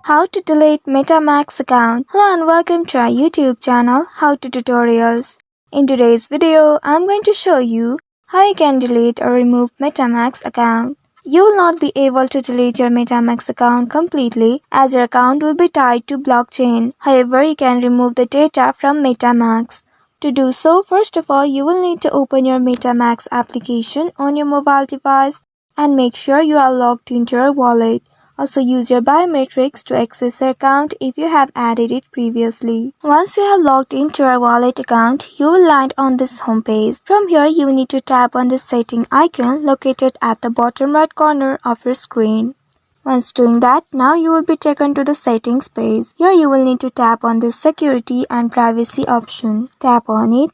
How to delete MetaMask account. Hello and welcome to our YouTube channel, How to Tutorials. In today's video, I'm going to show you how you can delete or remove MetaMask account. You will not be able to delete your MetaMask account completely as your account will be tied to blockchain. However, you can remove the data from MetaMask. To do so, first of all, you will need to open your MetaMask application on your mobile device and make sure you are logged into your wallet. Also use your biometrics to access your account if you have added it previously. Once you have logged into your wallet account, you will land on this homepage. From here, you need to tap on the setting icon located at the bottom right corner of your screen. Once doing that, now you will be taken to the settings page. Here you will need to tap on the security and privacy option. Tap on it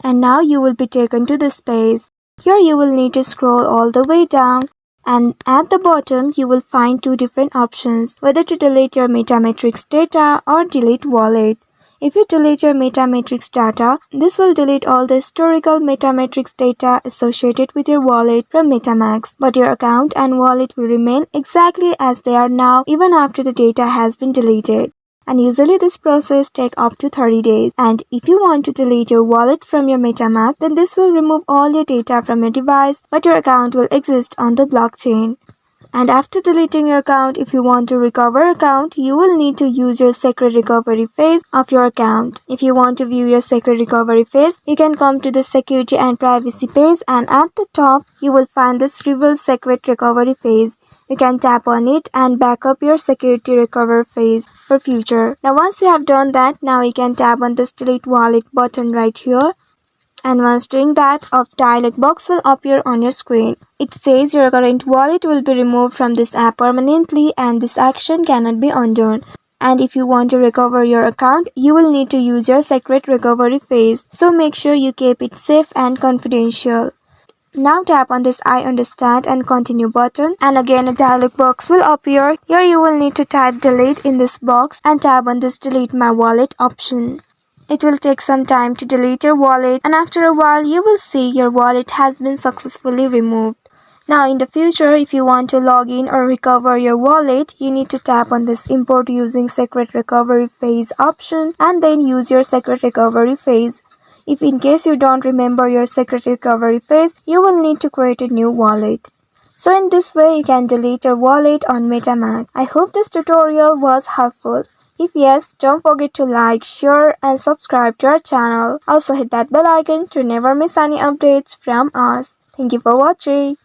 and now you will be taken to this page. Here you will need to scroll all the way down. And at the bottom, you will find two different options, whether to delete your MetaMatrix data or delete wallet. If you delete your MetaMatrix data, this will delete all the historical MetaMatrix data associated with your wallet from MetaMask, but your account and wallet will remain exactly as they are now even after the data has been deleted. And usually this process takes up to 30 days. And if you want to delete your wallet from your MetaMask, then this will remove all your data from your device, but your account will exist on the blockchain. And after deleting your account, if you want to recover your account, you will need to use your secret recovery phase of your account. If you want to view your secret recovery phase, you can come to the security and privacy page, and at the top, you will find this reveal secret recovery phase. You can tap on it and back up your security recover phase for future. Now once you have done that, now you can tap on this delete wallet button right here. And once doing that, a dialog box will appear on your screen. It says your current wallet will be removed from this app permanently and this action cannot be undone. And if you want to recover your account, you will need to use your secret recovery phase. So make sure you keep it safe and confidential. Now tap on this I understand and continue button and again a dialog box will appear. Here you will need to type delete in this box and tap on this delete my wallet option. It will take some time to delete your wallet and after a while you will see your wallet has been successfully removed. Now in the future, if you want to log in or recover your wallet, you need to tap on this import using secret recovery phase option and then use your secret recovery phase. If in case you don't remember your secret recovery phase, you will need to create a new wallet. So in this way, you can delete your wallet on MetaMask. I hope this tutorial was helpful. If yes, don't forget to like, share and subscribe to our channel. Also hit that bell icon to never miss any updates from us. Thank you for watching.